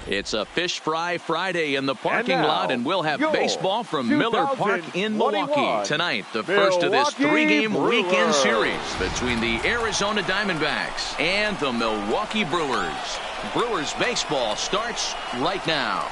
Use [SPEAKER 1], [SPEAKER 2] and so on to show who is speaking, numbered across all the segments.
[SPEAKER 1] It's a Fish Fry Friday in the parking lot, and we'll have baseball from Miller Park in Milwaukee. Tonight, the first of this 3-game weekend series between the Arizona Diamondbacks and the Milwaukee Brewers. Brewers baseball starts right now.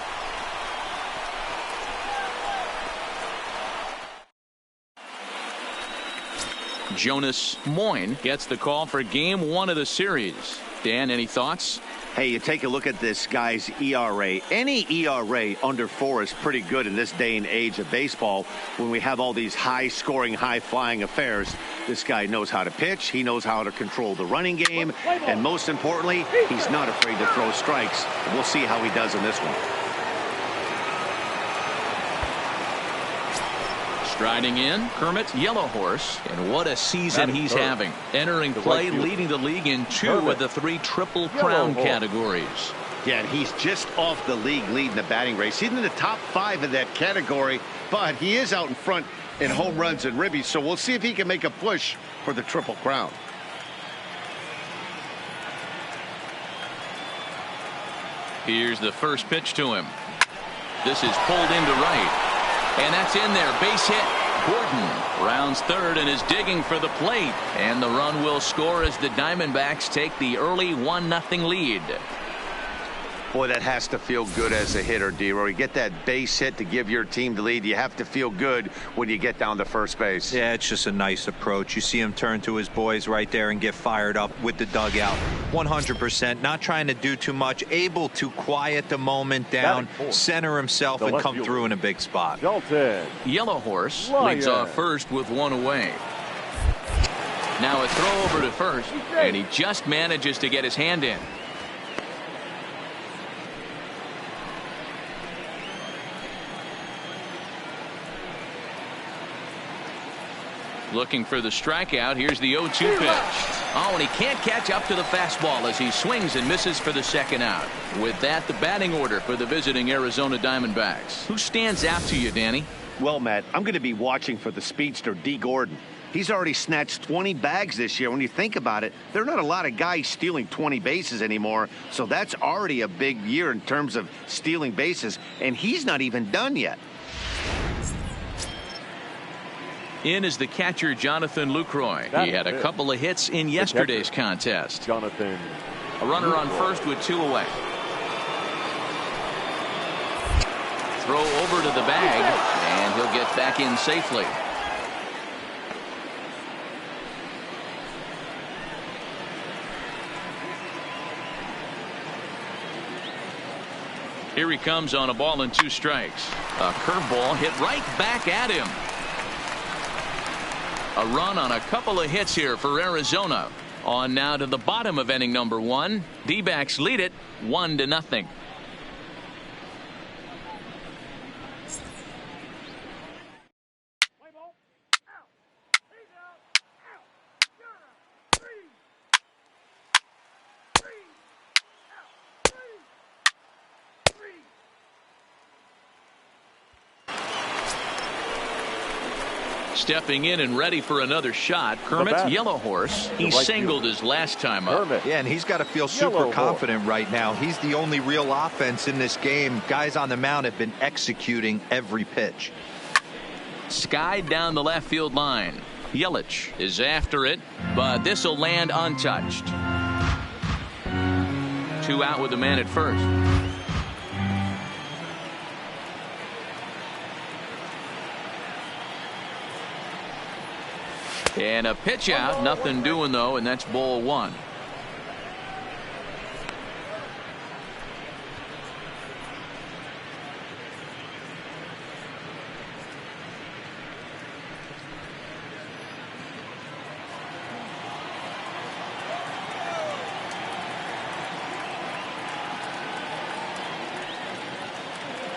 [SPEAKER 1] Jonas Moyne gets the call for game 1 of the series. Dan, any thoughts?
[SPEAKER 2] Hey, you take a look at this guy's ERA. Any ERA under 4 is pretty good in this day and age of baseball when we have all these high-scoring, high-flying affairs. This guy knows how to pitch. He knows how to control the running game. And most importantly, he's not afraid to throw strikes. We'll see how he does in this one.
[SPEAKER 1] Striding in, Kermit Yellowhorse, and what a season he's having. Entering play, leading the league in 2 of the 3 Triple Crown categories.
[SPEAKER 2] Yeah, and he's just off the league leading the batting race. He's in the top 5 of that category, but he is out in front in home runs and ribbies, so we'll see if he can make a push for the Triple Crown.
[SPEAKER 1] Here's the first pitch to him. This is pulled into right. And that's in there. Base hit. Gordon rounds third and is digging for the plate. And the run will score as the Diamondbacks take the early 1-0 lead.
[SPEAKER 2] Boy, that has to feel good as a hitter, D-Roy. You get that base hit to give your team the lead. You have to feel good when you get down to first base.
[SPEAKER 3] Yeah, it's just a nice approach. You see him turn to his boys right there and get fired up with the dugout. 100%. Not trying to do too much. Able to quiet the moment down, center himself, and come through in a big spot.
[SPEAKER 1] Yellowhorse leads off first with 1 away. Now a throw over to first, and he just manages to get his hand in. Looking for the strikeout. Here's the 0-2 pitch. Oh, and he can't catch up to the fastball as he swings and misses for the second out. With that, the batting order for the visiting Arizona Diamondbacks. Who stands out to you, Danny?
[SPEAKER 2] Well, Matt, I'm going to be watching for the speedster, D. Gordon. He's already snatched 20 bags this year. When you think about it, there are not a lot of guys stealing 20 bases anymore, so that's already a big year in terms of stealing bases, and he's not even done yet.
[SPEAKER 1] In is the catcher, Jonathan Lucroy. He had a couple of hits in yesterday's contest. A runner on first with 2 away. Throw over to the bag, and he'll get back in safely. Here he comes on a ball and 2 strikes. A curveball hit right back at him. A run on a couple of hits here for Arizona. On now to the bottom of inning number 1. D-backs lead it 1-0. Stepping in and ready for another shot, Kermit Yellowhorse. He singled his last time up.
[SPEAKER 3] Yeah, and he's got to feel super confident right now. He's the only real offense in this game. Guys on the mound have been executing every pitch.
[SPEAKER 1] Skied down the left field line. Yelich is after it, but this will land untouched. 2 out with the man at first. And a pitch out, nothing doing though, and that's ball 1.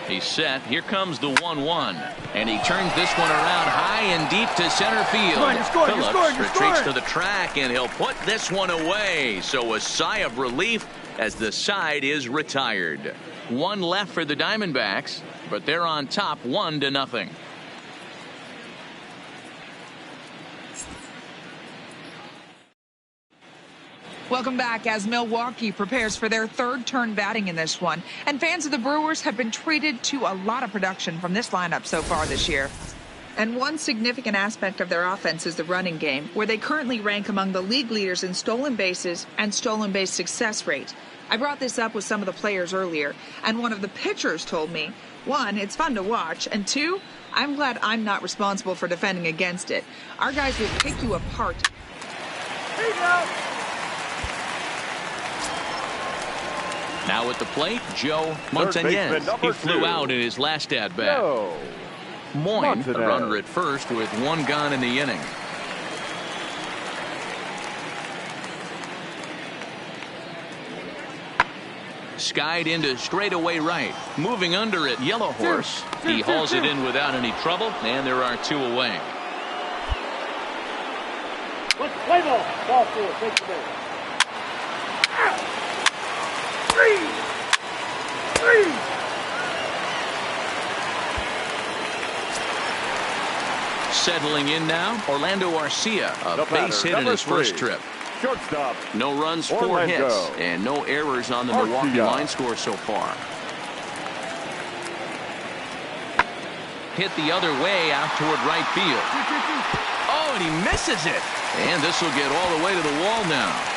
[SPEAKER 1] He's set. Here comes the 1-1. And he turns this one around high and deep to center field. Phillips retreats to the track, and he'll put this one away. So a sigh of relief as the side is retired. 1 left for the Diamondbacks, but they're on top 1-0.
[SPEAKER 4] Welcome back as Milwaukee prepares for their third turn batting in this one. And fans of the Brewers have been treated to a lot of production from this lineup so far this year. And one significant aspect of their offense is the running game, where they currently rank among the league leaders in stolen bases and stolen base success rate. I brought this up with some of the players earlier, and one of the pitchers told me, 1, it's fun to watch, and 2, I'm glad I'm not responsible for defending against it. Our guys will pick you apart.
[SPEAKER 5] Here you go.
[SPEAKER 1] Now at the plate, Joe Montañez. He flew out in his last at-bat. Moyne, the runner at first with 1 gone in the inning. Skied into straightaway right. Moving under it, Yellow Horse. He hauls it in without any trouble, and there are 2 away.
[SPEAKER 5] Let's play ball. Ball 4. Take the base. 3.
[SPEAKER 1] Settling in now, Orlando Arcia, a base hit in his first trip.
[SPEAKER 5] Shortstop.
[SPEAKER 1] No runs, 4 hits, and no errors on the Milwaukee line score so far. Hit the other way out toward right field. Oh, and he misses it. And this will get all the way to the wall now.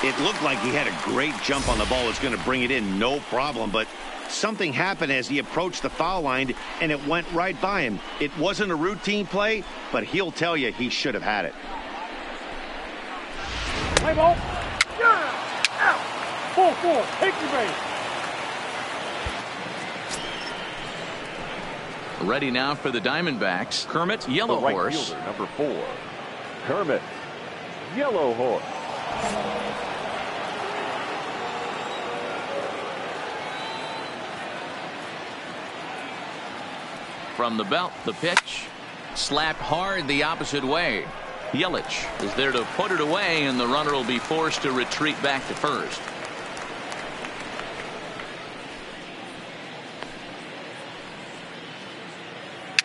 [SPEAKER 2] It looked like he had a great jump on the ball. Was going to bring it in, no problem. But something happened as he approached the foul line, and it went right by him. It wasn't a routine play, but he'll tell you he should have had it.
[SPEAKER 5] Play ball. Out. 4. Take the base.
[SPEAKER 1] Ready now for the Diamondbacks. Kermit, Yellow Horse.
[SPEAKER 5] Fielder, number 4. Kermit, Yellow Horse.
[SPEAKER 1] From the belt, the pitch. Slapped hard the opposite way. Yelich is there to put it away, and the runner will be forced to retreat back to first.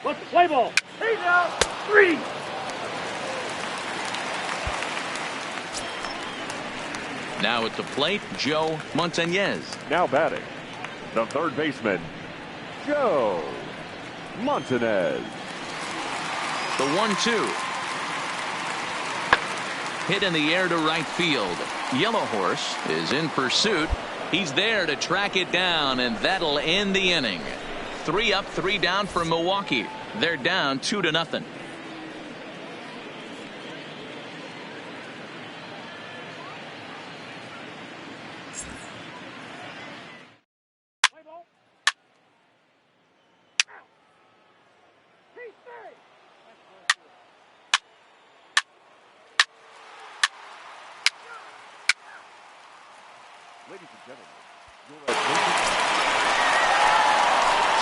[SPEAKER 5] Let's play ball. He's out. 3.
[SPEAKER 1] Now at the plate, Joe Montañez.
[SPEAKER 5] Now batting, the third baseman, Joe Montañez.
[SPEAKER 1] The 1-2. Hit in the air to right field. Yellow Horse is in pursuit. He's there to track it down, and that'll end the inning. 3 up, 3 down for Milwaukee. They're down 2-0.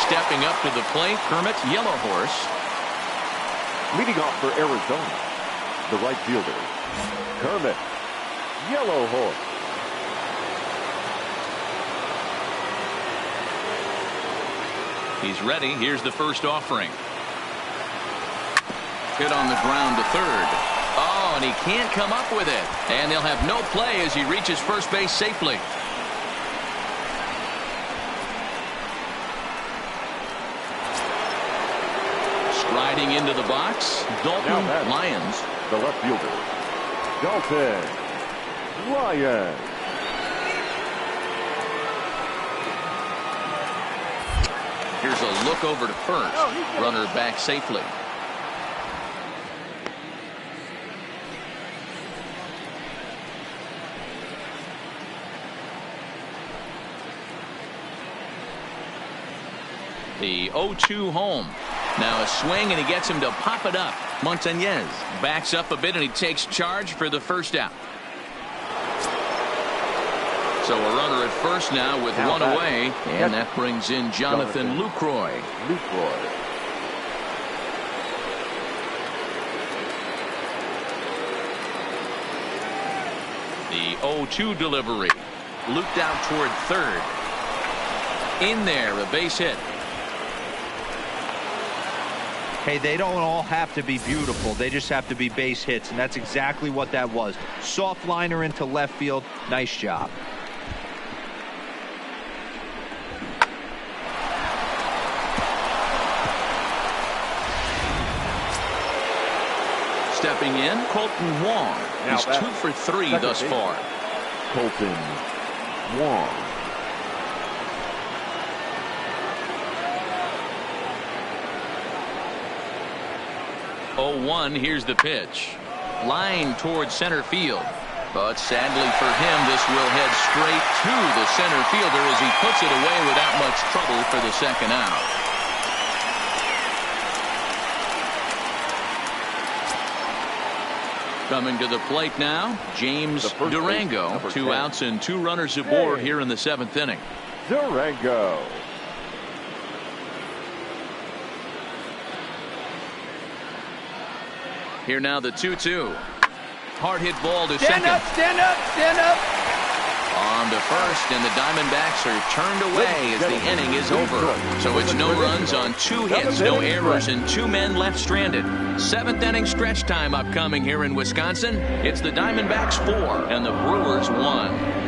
[SPEAKER 1] Stepping up to the plate, Kermit, Yellow Horse.
[SPEAKER 5] Leading off for Arizona, the right fielder, Kermit, Yellow Horse.
[SPEAKER 1] He's ready. Here's the first offering. Hit on the ground to third. Oh, and he can't come up with it. And they'll have no play as he reaches first base safely. Striding into the box, Dalton Lyons.
[SPEAKER 5] The left fielder, Dalton Lyons.
[SPEAKER 1] Here's a look over to first. Runner back safely. The 0-2 home. Now a swing, and he gets him to pop it up. Montañez backs up a bit, and he takes charge for the first out. So a runner at first now with one away, and that brings in Jonathan Lucroy. The 0-2 delivery. Looped out toward third. In there, a base hit.
[SPEAKER 3] Hey, they don't all have to be beautiful. They just have to be base hits, and that's exactly what that was. Soft liner into left field. Nice job.
[SPEAKER 1] Stepping in, Colton Wong. He's 2 for 3 thus far.
[SPEAKER 5] Colton Wong.
[SPEAKER 1] Oh, 1, here's the pitch. Line towards center field. But sadly for him, this will head straight to the center fielder as he puts it away without much trouble for the second out. Coming to the plate now, James Durango. 2 outs and 2 runners aboard here in the 7th inning.
[SPEAKER 5] Durango.
[SPEAKER 1] Here now the 2-2. Hard hit ball to
[SPEAKER 6] stand
[SPEAKER 1] second.
[SPEAKER 6] Stand up, stand up.
[SPEAKER 1] On to first, and the Diamondbacks are turned away as the inning is over. So it's no runs on 2 hits, no errors, and 2 men left stranded. 7th inning stretch time upcoming here in Wisconsin. It's the Diamondbacks 4 and the Brewers 1.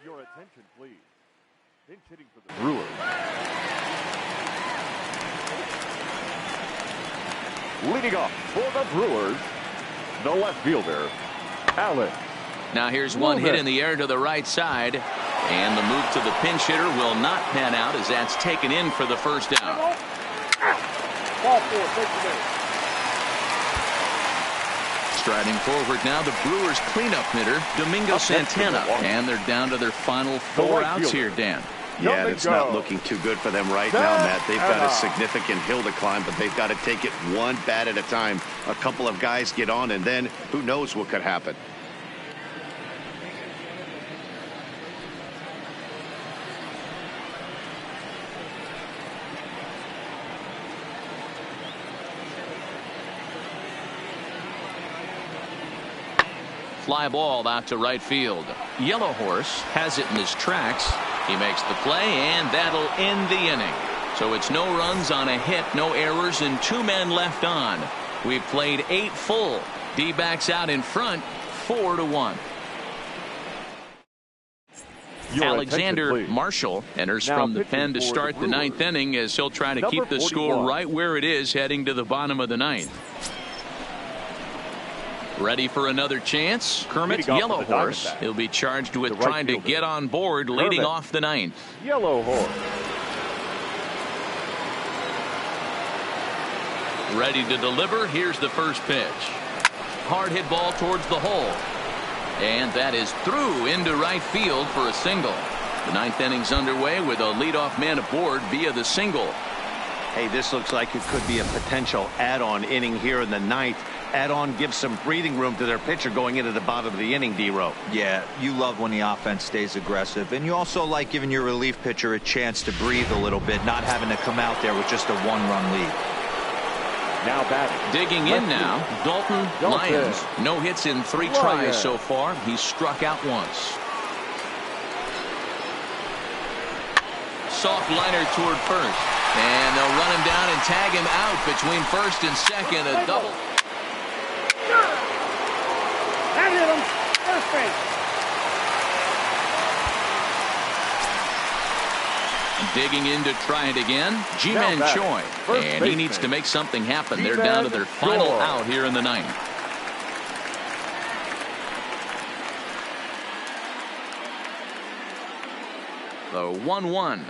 [SPEAKER 5] Your attention, please. Pinch hitting for the Brewers. Leading off for the Brewers, the left fielder, Allen.
[SPEAKER 1] Now here's one hit in the air to the right side, and the move to the pinch hitter will not pan out as that's taken in for the first out.
[SPEAKER 5] Ball 4, take the base.
[SPEAKER 1] Striding forward now, the Brewers cleanup hitter, Domingo Santana. And they're down to their final 4 outs here, Dan.
[SPEAKER 2] Yeah, it's not looking too good for them right now, Matt. They've got a significant hill to climb, but they've got to take it one bat at a time. A couple of guys get on, and then who knows what could happen.
[SPEAKER 1] Fly ball out to right field. Yellow Horse has it in his tracks. He makes the play, and that'll end the inning. So it's no runs on a hit, no errors, and 2 men left on. We've played 8 full. D-backs out in front, 4-1. Alexander Marshall enters from the pen to start the 9th inning as he'll try to keep the score right where it is heading to the bottom of the 9th. Ready for another chance? Kermit Yellow Horse. He'll be charged with trying to get on board leading off the 9th.
[SPEAKER 5] Yellow Horse.
[SPEAKER 1] Ready to deliver. Here's the first pitch. Hard hit ball towards the hole. And that is through into right field for a single. The 9th inning's underway with a leadoff man aboard via the single.
[SPEAKER 2] Hey, this looks like it could be a potential add-on inning here in the 9th. Add-on gives some breathing room to their pitcher going into the bottom of the inning, D-Row.
[SPEAKER 3] Yeah, you love when the offense stays aggressive, and you also like giving your relief pitcher a chance to breathe a little bit, not having to come out there with just a 1-run lead.
[SPEAKER 5] Now batting.
[SPEAKER 1] Digging in now, Dalton Lyons. No hits in 3 tries so far. He's struck out once. Soft liner toward first. And they'll run him down and tag him out between first and second. A double.
[SPEAKER 5] That hit him. First base.
[SPEAKER 1] Digging in to try it again, Ji-Man Choi. And he needs to make something happen. They're down to their final out here in the 9th. The 1-1.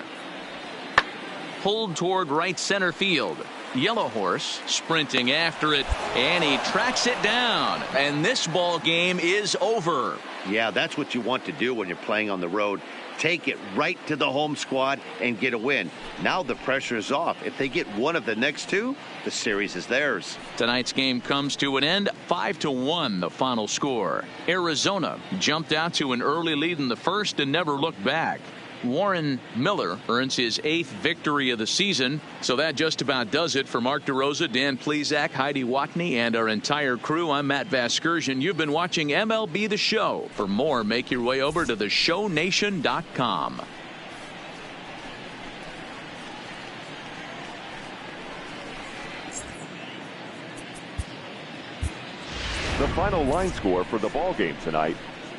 [SPEAKER 1] Pulled toward right center field. Yellow Horse sprinting after it, and he tracks it down. And this ball game is over.
[SPEAKER 2] Yeah, that's what you want to do when you're playing on the road. Take it right to the home squad and get a win. Now the pressure is off. If they get one of the next 2, the series is theirs.
[SPEAKER 1] Tonight's game comes to an end. 5-1 the final score. Arizona jumped out to an early lead in the first and never looked back. Warren Miller earns his 8th victory of the season. So that just about does it for Mark DeRosa, Dan Plesac, Heidi Watney, and our entire crew. I'm Matt Vasgersian. You've been watching MLB The Show. For more, make your way over to theshownation.com.
[SPEAKER 5] The final line score for the ball game tonight.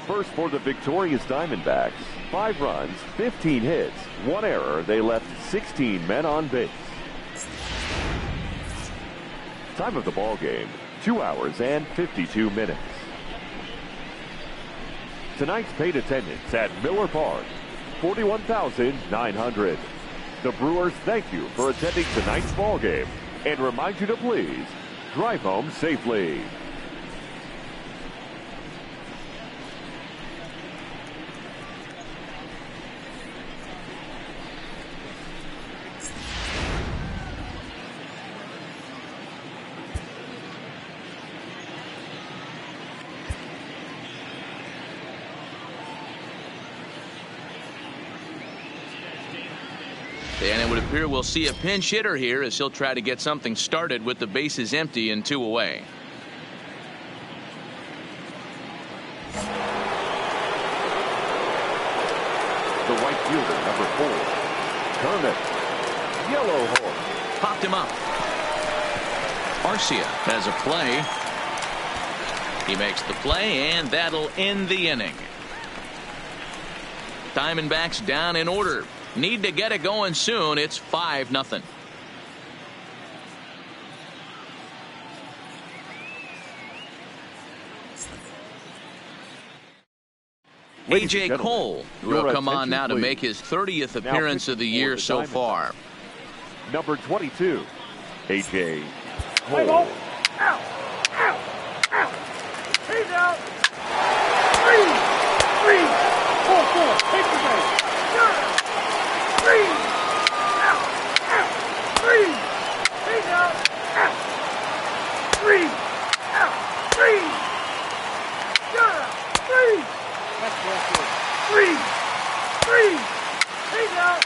[SPEAKER 5] First for the victorious Diamondbacks. 5 runs, 15 hits, 1 error. They left 16 men on base. Time of the ball game, 2 hours and 52 minutes. Tonight's paid attendance at Miller Park, 41,900. The Brewers thank you for attending tonight's ball game and remind you to please drive home safely.
[SPEAKER 1] And it would appear we'll see a pinch hitter here as he'll try to get something started with the bases empty and 2 away.
[SPEAKER 5] The right fielder, number 4, Kermit. Yellow horse.
[SPEAKER 1] Popped him up. Arcia has a play. He makes the play, and that'll end the inning. Diamondbacks down in order. Need to get it going soon. It's 5-0. A.J. Cole will come on now to make his 30th appearance of the year so far.
[SPEAKER 5] Number 22, A.J. Cole.
[SPEAKER 6] Out! He's out! 3, 4, take the base. 3, out, 3, he's out, 3, out, 3, you're out, 3, that's correct, 3, he's out,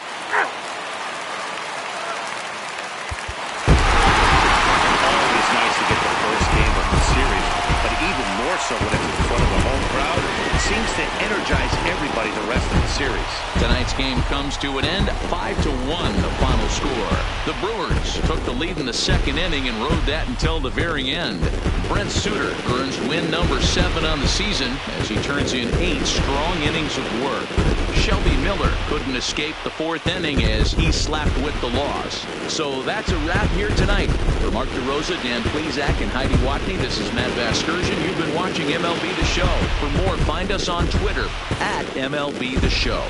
[SPEAKER 2] Always nice to get the first game of the series, but even more so when it's in front of a home crowd. It seems to energize everybody the rest of the series.
[SPEAKER 1] Tonight's game comes to an end, 5-1 the final score. The Brewers took the lead in the 2nd inning and rode that until the very end. Brent Suter earns win number 7 on the season as he turns in 8 strong innings of work. Shelby Miller couldn't escape the 4th inning as he slapped with the loss. So that's a wrap here tonight. For Mark DeRosa, Dan Plesac, and Heidi Watney, this is Matt Vasgersian. You've been watching MLB The Show. For more, find us on Twitter at MLB The Show.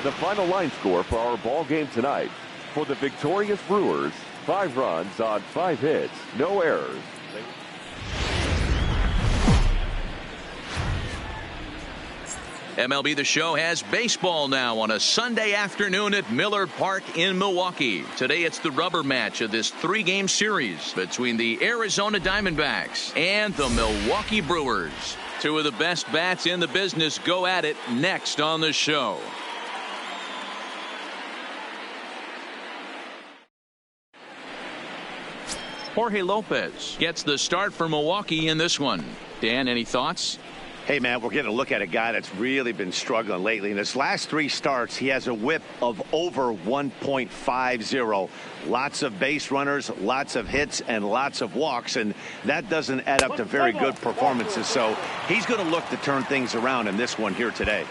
[SPEAKER 5] The final line score for our ball game tonight. For the victorious Brewers, 5 runs on 5 hits, no errors.
[SPEAKER 1] MLB The Show has baseball now on a Sunday afternoon at Miller Park in Milwaukee. Today it's the rubber match of this 3-game series between the Arizona Diamondbacks and the Milwaukee Brewers. 2 of the best bats in the business go at it next on the show. Jorge Lopez gets the start for Milwaukee in this one. Dan, any thoughts?
[SPEAKER 2] Hey, man, we're getting a look at a guy that's really been struggling lately. In his last 3 starts, he has a whip of over 1.50. Lots of base runners, lots of hits, and lots of walks, and that doesn't add up to very good performances. So he's going to look to turn things around in this one here today.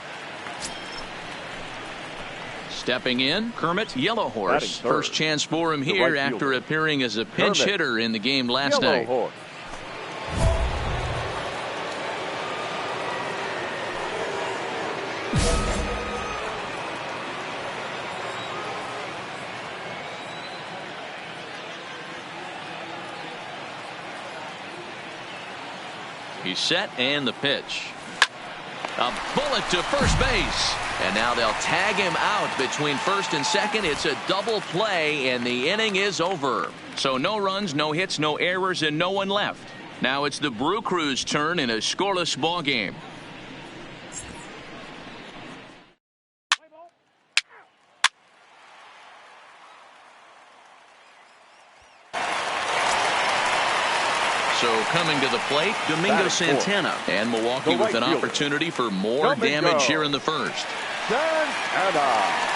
[SPEAKER 1] Stepping in, Kermit Yellowhorse. First chance for him here after appearing as a pinch hitter in the game last night. He's set, and the pitch. A bullet to first base. And now they'll tag him out between first and second. It's a double play, and the inning is over. So no runs, no hits, no errors, and no one left. Now it's the Brew Crew's turn in a scoreless ball game. So coming to the plate, Domingo Santana. And Milwaukee with an opportunity for more damage here in the first.
[SPEAKER 5] Santana.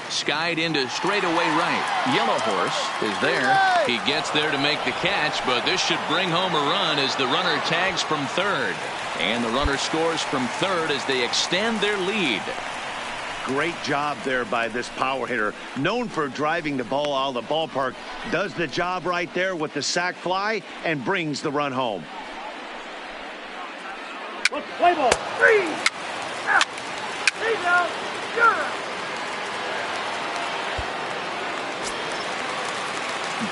[SPEAKER 1] Skied into straightaway right. Yellow Horse is there. He gets there to make the catch, but this should bring home a run as the runner tags from third. And the runner scores from third as they extend their lead.
[SPEAKER 2] Great job there by this power hitter. Known for driving the ball out of the ballpark. Does the job right there with the sac fly and brings the run home.
[SPEAKER 6] Let's play ball. Freeze. Out. He's out. You're out.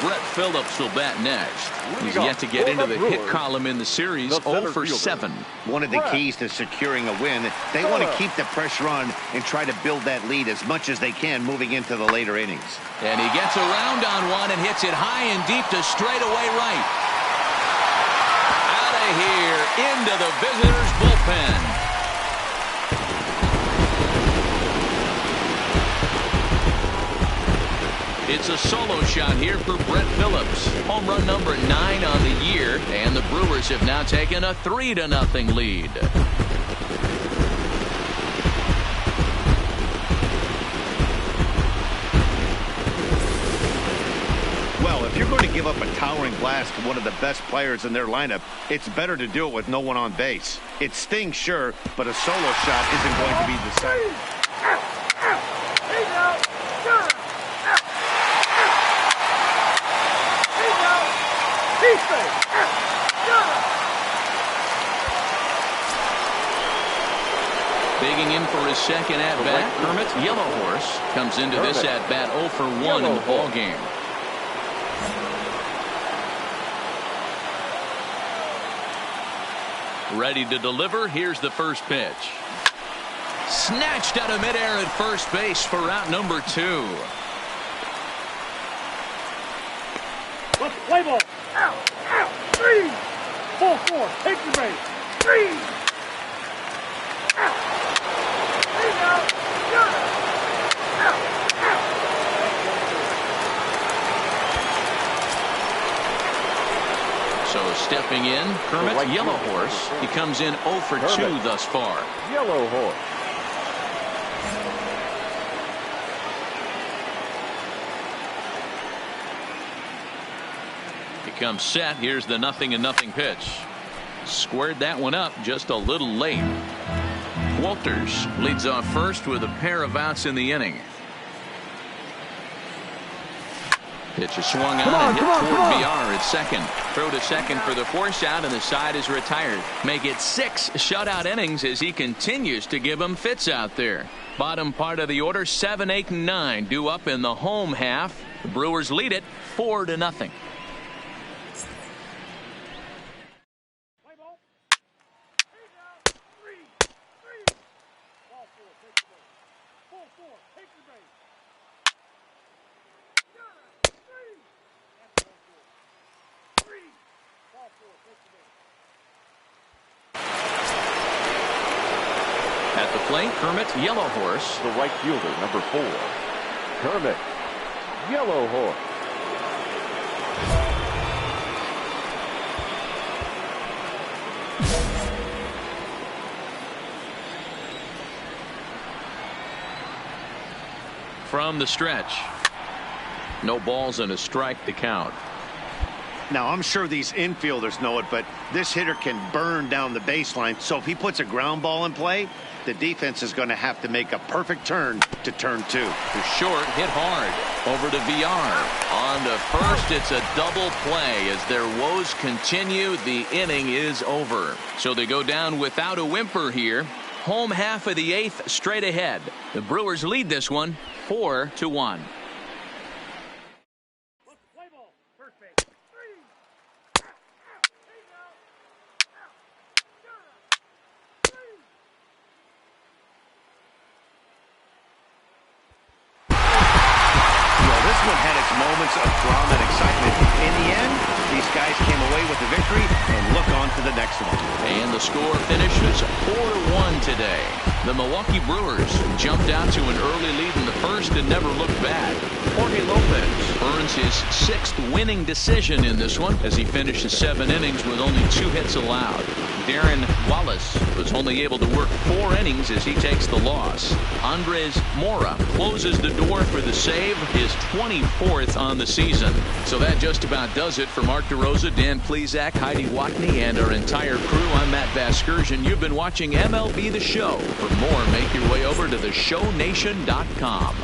[SPEAKER 1] Brett Phillips will bat next. He's yet to get into the hit column in the series. 0 for 7.
[SPEAKER 2] One of the keys to securing a win, they want to keep the pressure on and try to build that lead as much as they can moving into the later innings.
[SPEAKER 1] And he gets around on one and hits it high and deep to straightaway right. Out of here into the visitors' bullpen. It's a solo shot here for Brett Phillips. Home run number 9 on the year, and the Brewers have now taken a 3-0 lead.
[SPEAKER 2] Well, if you're going to give up a towering blast to one of the best players in their lineup, it's better to do it with no one on base. It stings, sure, but a solo shot isn't going to be decided.
[SPEAKER 6] He's out. You're out. He's safe.
[SPEAKER 1] Digging in for his second at-bat, Kermit Yellow Horse comes into this at-bat 0 for 1 in the ball game. Ready to deliver. Here's the first pitch. Snatched out of midair at first base for out number 2.
[SPEAKER 6] Let's play ball. Out. Out. Freeze. 4-4. Take the base. Freeze. Out. He's out. You're out. Out.
[SPEAKER 1] So stepping in, Kermit Yellow Horse. He comes in 0 for 2 thus far.
[SPEAKER 5] Yellow Horse.
[SPEAKER 1] Comes set. Here's the 0-0 pitch. Squared that one up just a little late. Walters leads off first with a pair of outs in the inning. Pitch is swung on and hit toward VR at second. Throw to second for the force out, and the side is retired. Make it 6 shutout innings as he continues to give them fits out there. Bottom part of the order, 7, 8, and 9 due up in the home half. The Brewers lead it 4-0. At the plate, Kermit Yellow Horse.
[SPEAKER 5] The right fielder, number 4. Kermit Yellow Horse.
[SPEAKER 1] From the stretch. No balls and a strike to count.
[SPEAKER 2] Now, I'm sure these infielders know it, but this hitter can burn down the baseline. So if he puts a ground ball in play, the defense is going to have to make a perfect turn to turn 2.
[SPEAKER 1] Short, hit hard. Over to VR. On to first, it's a double play. As their woes continue, the inning is over. So they go down without a whimper here. Home half of the 8th straight ahead. The Brewers lead this one 4-1.
[SPEAKER 2] one had its moments of drama and excitement. In the end, these guys came away with the victory and look on to the next one.
[SPEAKER 1] And the score finishes 4-1 today. The Milwaukee Brewers jumped out to an early lead in the first and never looked back. Jorge Lopez earns his 6th winning decision in this one as he finishes 7 innings with only 2 hits allowed. Darren Wallace was only able to work 4 innings as he takes the loss. Andres Mora closes the door for the save, his 24th on the season. So that just about does it for Mark DeRosa, Dan Plesac, Heidi Watney, and our entire crew. I'm Matt Vasgersian. You've been watching MLB The Show. For more, make your way over to theshownation.com.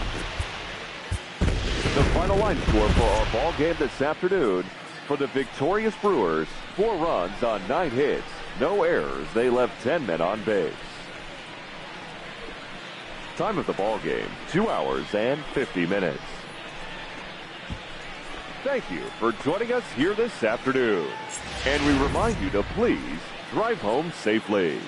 [SPEAKER 5] The final line score for our ball game this afternoon: for the victorious Brewers, 4 runs on 9 hits, no errors. They left 10 men on base. Time of the ball game, 2 hours and 50 minutes. Thank you for joining us here this afternoon. And we remind you to please drive home safely.